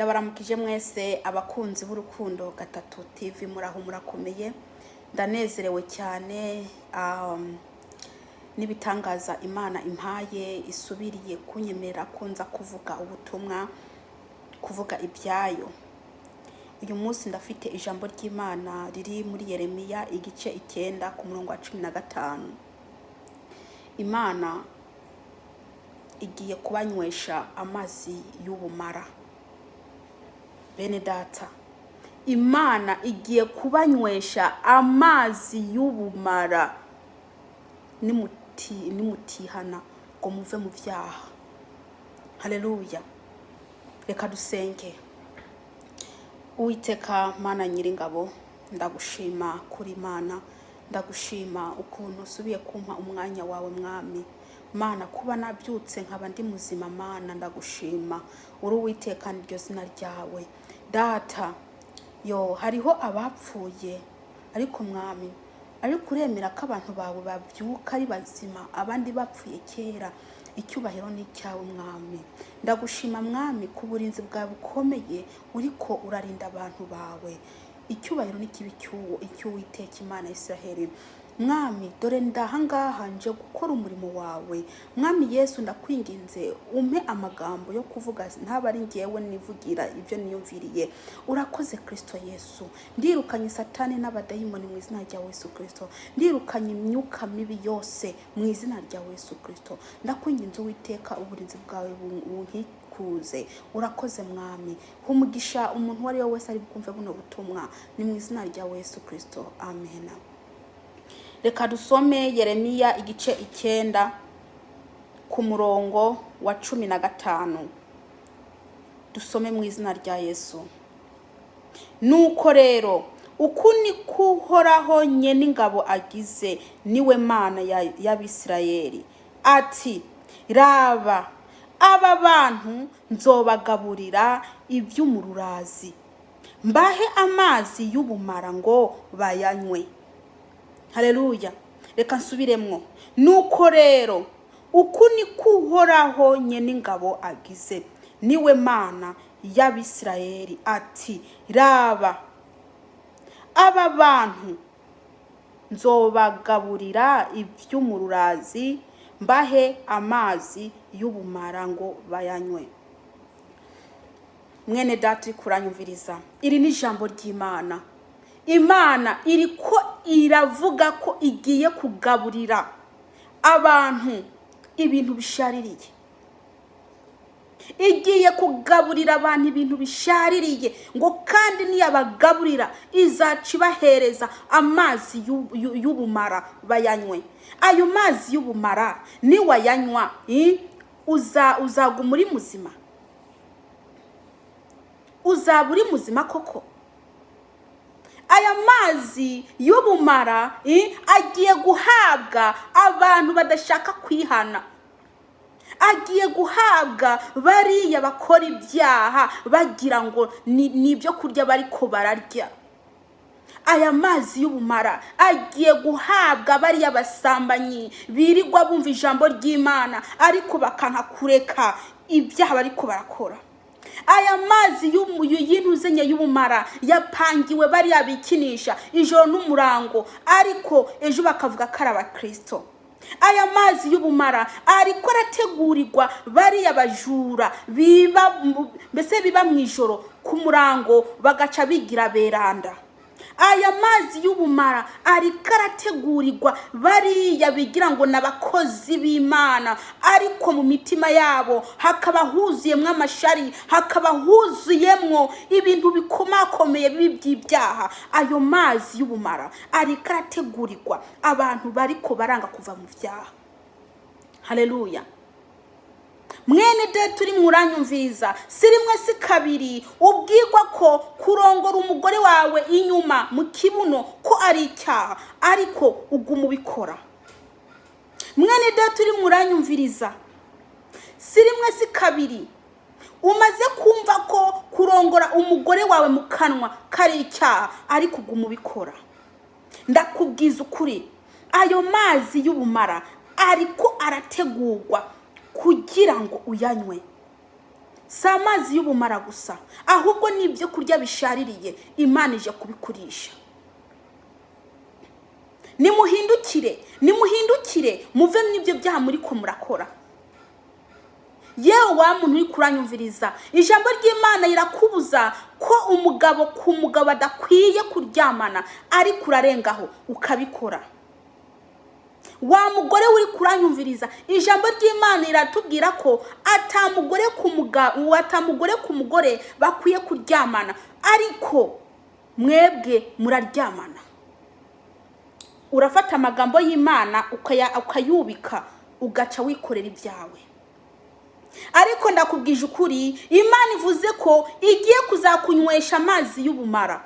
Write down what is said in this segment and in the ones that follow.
Ndabaramukije mwese abakunzi b'urukundo gatatu TV muraho murakomeye. Ndanezerewe cyane nibitangaza Imana impaye isubiriye kunyemera kunza kuvuga ubutumwa, kuvuga ibyayo. Uyu munsi ndafite ijambo ry'Imana riri muri Yeremiya igice 9 ku murongo wa 15. Imana igiye kubanywesha amazi y'ubumara. Bene data, Imana igiye kubanywesha amazi y'ubumara. Nimutihana ngo muve mu byaha. Haleluya. Reka dusenge. Uwiteka Mana Nyiringabo, ndagushima kuri Imana, ndagushima ukuntu usubiye kumpa umwanya wawe mwami. Mana, kuba nabyutse nkaba ndi muzima Mana, ndagushima. Uri Uwiteka niryo zina ryawe. Data, hariho abapfuye ariko mwami, ariko uremera ko abantu bawe babyuka ari bazima, abandi bapfuye kera. Icyubahiro ni cyawe mwami. Ndagushima mwami ku burinzi bwawe bukomeye uriko urarinda abantu bawe. Icyubahiro ni kibi cy'Uwiteka Imana ya Israheli. Mwami, dore ndahangaha nje gukora umurimo wawe. Mwami Yesu, ndakwinginze umpe amagambo yo kuvuga, ntaba ari ngewe nivugira ibyo niyumviriye. Urakoze Kristo Yesu. Ndirukanye Satani n'abadayimoni mu izina rya Yesu Kristo. Ndirukanye imyuka mibi yose mu izina rya Yesu Kristo. Ndakwinginze Uwiteka uburinzi bwawe bunkikuze. Urakoze mwami. Humugisha umuntu wari wese ari bwumve buno butumwa. Ni mu izina rya Yesu Kristo. Amen. Reka dusome Yeremiya igice 9 ku murongo wa 15. Dusome mu izina rya Yesu. Nuko rero uku ni kuhoraho nyene ingabo agize, niwe Mana y'Abisirayeli. Ati, raba, aba bantu nzobagaburira iby'umururazi, mbahe amazi y'ubumara ngo bayanywe. Haleluya. Reka nsubiremwo. Nuko rero uku ni kuhoraho nyene ingabo agize, niwe Mana y'Abisirayeli. Ati, raba, aba bantu nzobagaburira iby'umururazi, mbahe amazi y'ubumara ngo bayanywe. Mwene data kuranyumviriza, iri ni ijambo ry'Imana. Imana iriko iravuga ko igiye kugaburira abantu ibintu bishaririye. Igiye kugaburira abantu ibintu bishaririye, ngo kandi niyabagaburira izaca ibahereza amazi y'ubumara bayanywe. Ayo mazi y'ubumara niwayanywa uzaguma uri muzima. Uzaba uri muzima koko. Aya mazi y'ubumara agiye guhabwa abantu badashaka kwihana. Agiye guhabwa bariya bakora ibyaha bagira ngo nibyo kurya bariko bararya. Aya mazi y'ubumara agiye guhabwa bariya basambanyi birirwa bumva ijambo ry'Imana ariko bakanka kureka ibyaha bariko barakora. Aya mazi y'intuzenye y'ubumara yapangiwe bariya bikinisha ijoro n'umurango, ariko ejo bakavuga ko ari abakristo. Aya mazi y'ubumara ariko arategurirwa bariya bajura biba mu ijoro ku murango bagaca bigira beranda. Aya mazi y'ubumara ariko arategurirwa bariya bigira ngo n'abakozi b'Imana, ariko mu mitima yabo hakaba huzuyemwo amashari, hakaba huzuyemwo ibintu bikomakomeye by'ibyaha. Ayo mazi y'ubumara ariko arategurirwa abantu bariko baranga kuva mu byaha. Haleluya. Mwene data turi muranyumviriza, si rimwe si kabiri ubwirwa ko kurongora umugore wawe inyuma mu kibuno ko ari icyaha, ariko uguma ubikora. Mwene data turi muranyumviriza, si rimwe si kabiri umaze kumva ko kurongora umugore wawe mu kanwa kari icyaha, ariko uguma ubikora. Ndakubwiza ukuri, ayo mazi y'ubumara ariko arategurwa kugira ngo uyanywe. si amazi y'ubumara gusa, ahubwo ni ibyo kurya bishaririye Imana ije kubikurisha. Nimuhindukire muve mw'ibyo byaha muri ko murakora. Yewe wa muntu uri kuranyumviriza, ijambo ry'Imana irakubuza ko umugabo ku mugabo adakwiye kuryamana, ariko urarengaho ukabikora. Wa mugore uri kuranyumviriza, ijambo ry'Imana iratubwira ko atamugore ku mugore bakwiye kuryamana, ariko mwebwe muraryamana. Urafata amagambo y'Imana ukayubika, ugaca wikorera ibyawe. Ariko ndakubwije ukuri, Imana ivuze ko igiye kuzakunywesha amazi y'ubumara,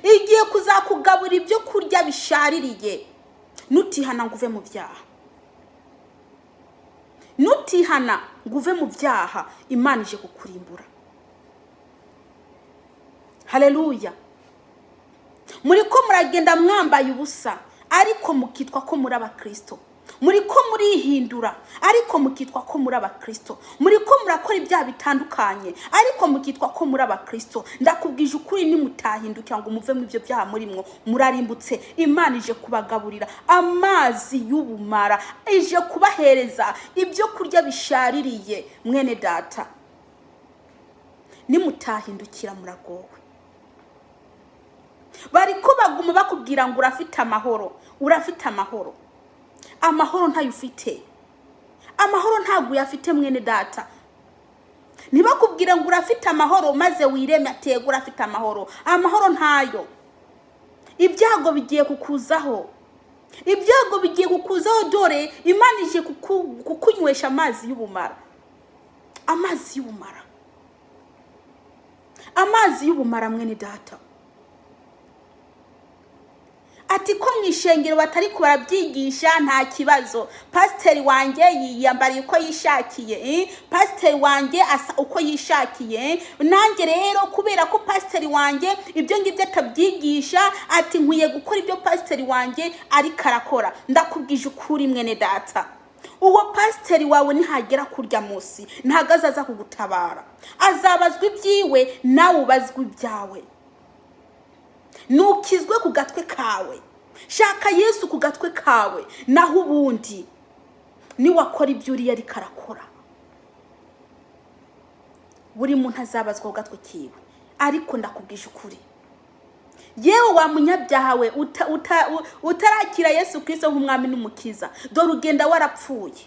igiye kuzakugabura ibyo kurya bishaririye. Nutihana ngo uve mu byaha, nutihana ngo uve mu byaha, Imana ije kukurimbura. Haleluya. Muri ko muragenda mwambaye ubusa, ariko mukitwa ko muri abakristo. Muri ko murihindura, ariko mukitwa ko muri abakristo. Muri ko murakora ibyaha bitandukanye, ariko mukitwa ko muri abakristo. Ndakubwije ukuri, nimutahindukira ngo muve mu ibyo byaha murimwo, murarimbutse. Imana ije kubagaburira amazi y'ubumara, ije kubahereza ibyo kurya bishaririye. Mwene data, nimutahindukira muragowe. Bariko baguma bakubwira ngo urafite amahoro. Amahoro ntayo ufite. Amahoro ntago yafite mwene data. Ntibakubwira ngo urafite amahoro maze wireme atego urafite amahoro. Amahoro ntayo. Ibyago bigiye kukuzaho. Dore Imana ije kukunywesha amazi y'ubumara. Amazi y'ubumara mwene data. Ati ko mwishengero batari kubarabyigisha nta kibazo. Pasiteri wanjye yiyambariye uko yishakiye, pasiteri wanjye asa uko yishakiye. Nanjye rero kubera ko pasiteri wanjye ibyo ngibyo atabyigisha, ati nkwiye gukora ibyo pasiteri wanjye ari karakora. Ndakubwije ukuri mwene data, uwo pasiteri wawe nihagera kurya munsi ntago azaza kugutabara. Azabazwa ibyiwe, nawe ubazwa ibyawe. Nukizwe ku gatwe kawe, shaka Yesu ku gatwe kawe, naho ubundi niwakora ibyo uri yari karakora. Buri muntu azabazwa ku gatwe kiwe. Ariko ndakubwije ukuri, yewe wa munyabyaha we utarakira Yesu Kristo nk'umwami n'umukiza, dore ugenda warapfuye.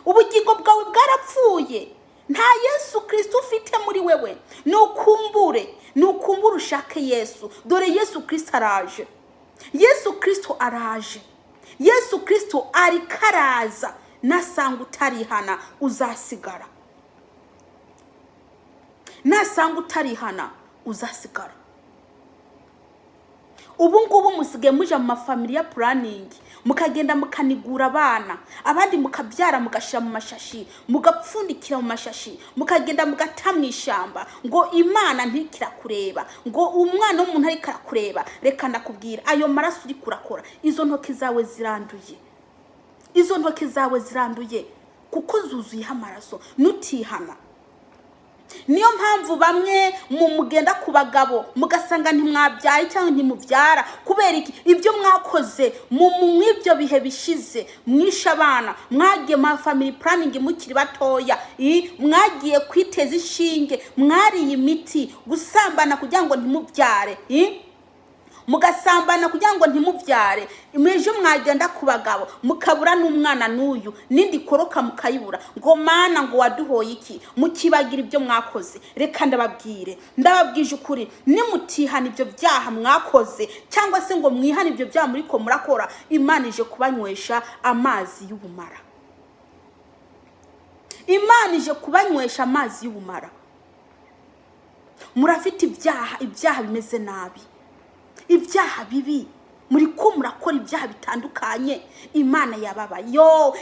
Ubugingo bwawe bwarapfuye. Nta Yesu Kristo ufite muri wewe. Nukumbure ushake Yesu. Dore Yesu Kristo araje. Yesu Kristo ari karaza. Nasanga utarihana uzasigara. Ubu ngubu musige muje mu mafamiliya planning, mukagenda mukanigura abana, abandi mukabyara mugashira mu mashashi, mugapfundikira mu mashashi, mukagenda mugatamwa ishamba ngo Imana ntikira kureba, ngo umwana w'umuntu ari karakureba. Reka ndakubwira, ayo maraso uri kurakora, izo ntoki zawe ziranduye, kuko zuzuye amaraso. Nutihana. Niyo mpamvu bamwe mugenda ku bagabo mugasanga ntimwabyaye cyangwa ntimubyara. Kubera iki? Ibyo mwakoze mu ibyo bihe bishize. Mwisha abana, mwagiye ma family planning mukiri batoya, mwagiye kwiteza inshinge, mwariye imiti, gusambana kugira ngo ntimubyare, mugasambana kugira ngo ntimubyare. Mweje mwagenda ku bagabo mukabura n'umwana n'uyu, nindi koroka mukayibura, ngo Mana ngo waduhoye iki? Mukibagira ibyo mwakoze. Reka ndababwije ukuri, nimutihana ibyo byaha mwakoze, cyangwa se ngo mwihana ibyo byaha muri ko murakora, Imana ije kubanywesha amazi y'ubumara. Murafite ibyaha bimeze nabi, ibyaha bibi, muri ko murakora ibyaha bitandukanye. Imana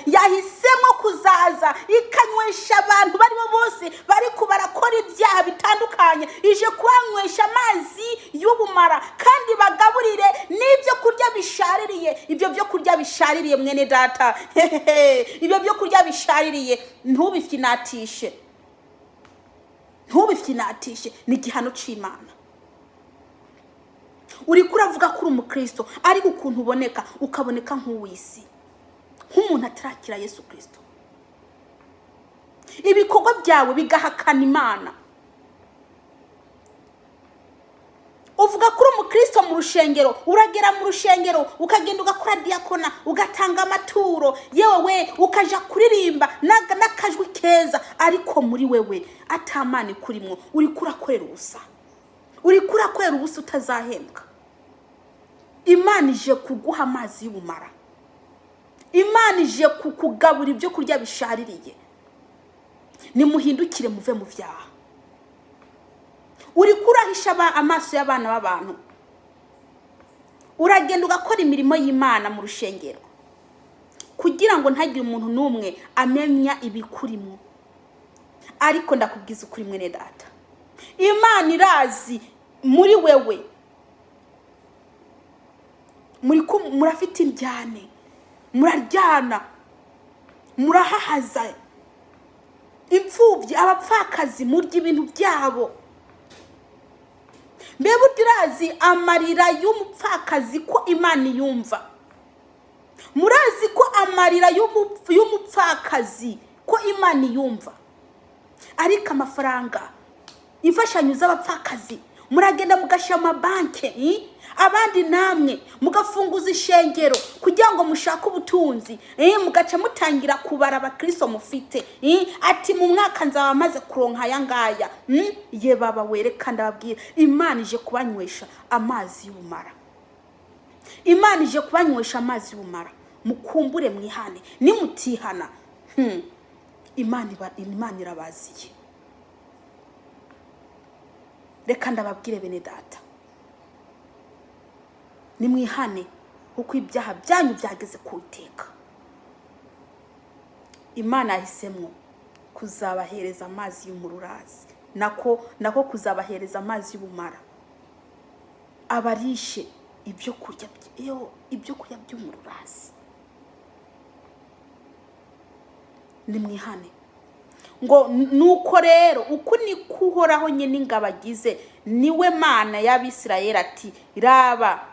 yahisemo kuzaza ikanywesha abantu bari bo bose bari kubarakora bakora ibyaha bitandukanye, ije kubanywesha amazi y'ubumara kandi bagaburire n'ibyo kurya bishaririye. Ibyo byo kurya bishaririye mwene data, ibyo byo kurya bishaririye ntubifinatishe, ni igihano c'Imana. Uri kuravuga ko uri umukristo ariko ukuntu uboneka ukaboneka nk'uwisi, nk'umuntu atarakira Yesu Kristo. Ibikorwa byawe bigahakana Imana. Uvuga kuri umukristo mu rushengero, uragera mu rushengero ukagenda ugakora diakona, ugatanga amaturo, yewe ukaja kuririmba n'akajwi keza, ariko muri wewe atamani kurimwo. Uri kurakorera ubusa, utazahembwa. Imana ije kuguha amazi y'ubumara. Imana ije kukugabura ibyo kurya bishaririye. Nimuhindukire muve mu vyaha. Uri kurahisha amaso y'abana b'abantu. Uragenda ugakora imirimo y'Imana mu rushengero kugira ngo ntagire umuntu n'umwe amenya ibikurimo. Ariko ndakubwiza ukuri mwene data, Imana irazi muri wewe. Murafite indyane, muraryana, murahahaza, imfubyi, abapfakazi, murya ibintu byabo. Mbebe urazi amarira y'umupfakazi ko Imana yumva? Murazi ko amarira y'umupfakazi ko Imana yumva? Ariko amafaranga, imfashanyo z'abapfakazi muragenda mugashyira amabanki, abandi namwe mugafunguza ishengero kugira ngo mushake ubutunzi, mugaca mutangira kubara abakristo mufite, ati mu mwaka nzaba maze kuronka aya ngaya. Ye babawee, reka ndababwira, Imana ije kubanywesha amazi y'ubumara. Imana ije kubanywesha amazi y'ubumara. Mukumbure mwihane, nimutihana Imana irabaziye. Reka ndababwire bene data, nimwihane kuko ibyaha byanyu byageze ku Uwiteka. Imana yahisemwo kuzabahereza amazi y'umururazi, nako kuzabahereza amazi y'ubumara. Abarishe ibyo kurya by'umururazi. Nimwihane. Ngo nuko rero uko ni kuhoraho nyene ingabagize, niwe Mana y'Abisirayeli ati, raba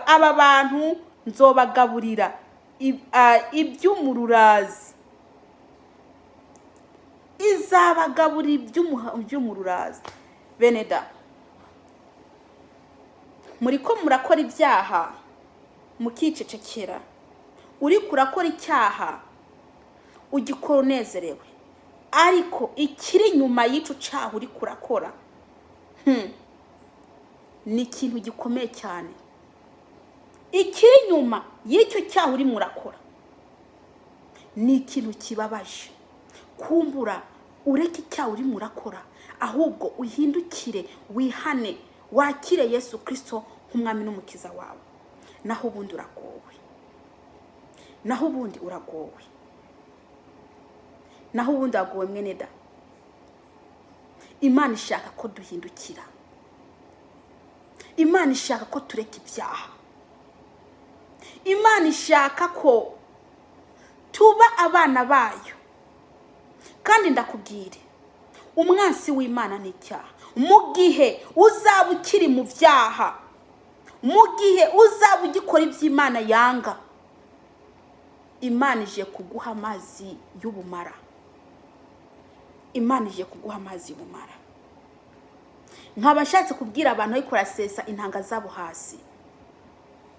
aba bantu nzobagaburira iby'umururazi. Izabagaburira iby'umururazi. Beneda, muriko murakora ibyaha mukicecekera. Uri kurakora icyaha ugikora unezerewe, ariko ikiri nyuma y'ico cyaha uri kurakora ni ikintu gikomeye cyane. Ikiri nyuma y'icyo cyaha uri murakora ni ikintu kibabaje. Kumbura ureke icyaha uri murakora, ahubwo uhindukire, wihane, wakire Yesu Kristo nk'umwami n'umukiza wawe. Naho ubundi uragowe. Naho ubundi agowe mwene da. Imana ishaka ko duhindukira. Imana ishaka ko tureka ibyaha. Imana ishaka ko tuba abana bayo. Kandi ndakubwire, umwansi w'Imana ni icyaha. Mu gihe uzaba ukiri mu byaha, mu gihe uzaba ugikora iby'Imana yanga, Imana ije kuguha amazi y'ubumara. Imana ije kuguha amazi y'ubumara. Nkabashatse kubwira abantu ariko rasesa intanga zabo hasi.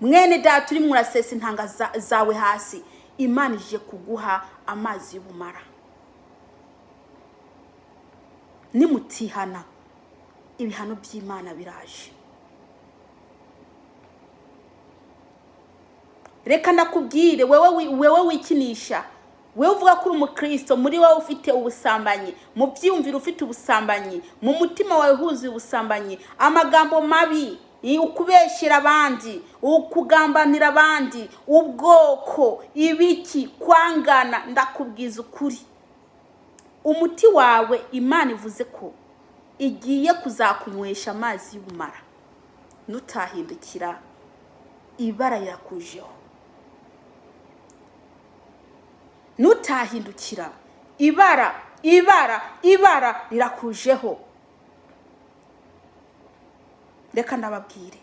Mwene data uri murasesa intanga zawe hasi, Imana ije kuguha amazi y'ubumara. Nimutihana, ibihano by'Imana biraje. Reka ndakubwire, wewe wikinisha, wewe uvuga ko uri umukristo, muri wowe ufite ubusambanyi, mu byiyumviro ufite ubusambanyi, mu mutima wawe huzuye ubusambanyi, amagambo mabi, ukubeshyira abandi, ukugambanira abandi, ubwoko, ibiki, kwangana. Ndakubwiza ukuri, umuti wawe Imana ivuze ko igiye kuzakunywesha amazi y'ubumara, nutahindukira ibara rirakujeho. Nutahindukira ibara rirakujeho. Reka ndababwire,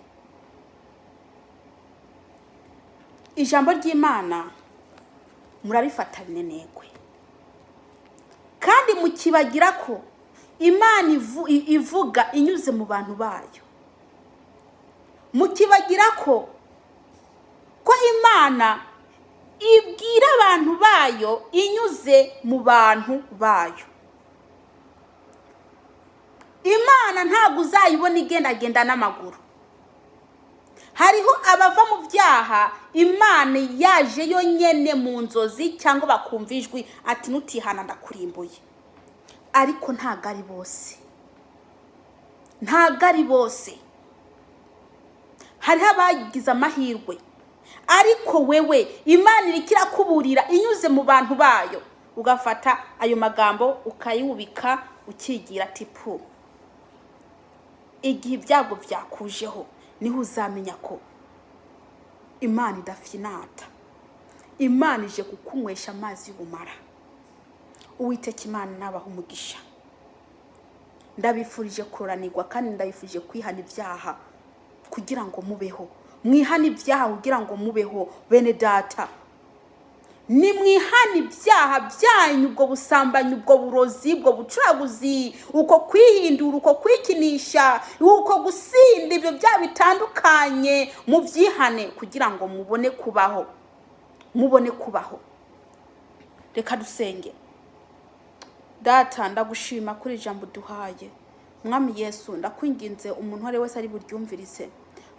ijambo ry'Imana murarifata binenekwe, kandi mukibagira ko Imana ivuga inyuze mu bantu bayo. Mukibagira ko Imana ibwira abantu bayo inyuze mu bantu bayo. Imana ntabwo uzayibona igendagenda n'amaguru. Hariho abava mu byaha Imana yaje yonyene mu nzozi cyangwa bakumva ijwi ati nutihana ndakurimbuye. Ariko ntago ari bose. Ntago ari bose. Hariho abagize amahirwe. Ariko wewe Imana irikira kuburira inyuze mu bantu bayo, ugafata ayo magambo ukayubika ukigira ati pu. Igihe ibyago byakujeho niho uzamenya ko Imana idafinata. Imana ije kukunywesha amazi y'ubumara. Uwiteka Imana nabaha umugisha. Ndabifurije kuranirwa kandi ndabifurije kwihana ibyaha kugira ngo mubeho. Mwihana ibyaha kugira ngo mubeho bene data. Ni mwihana ibyaha byanyu, ubwo busambanyi, ubwo burozi, ubwo bucuraguzi, uko kwihindura, uko kwikinisha, uko gusinda, ibyo byaha bitandukanye mu byihane kugira ngo mubone kubaho. Mubone kubaho. Reka dusenge. Data ndagushima kuri ijambo duhaye. Mwami Yesu ndakwinginze umuntu wari wese ari buryumvirize.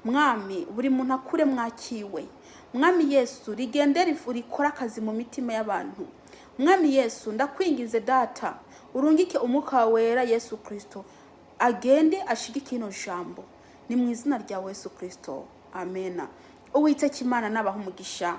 Mwami buri muntu akure mwakiwe. Mwami Yesu rigendere rikora akazi mu mitima y'abantu. Mwami Yesu ndakwinginze data urungike umwuka wera Yesu Kristo agende ashigike ino jambo. Ni mu izina rya Yesu Kristo. Amena. Uwiteka Imana nabaha umugisha.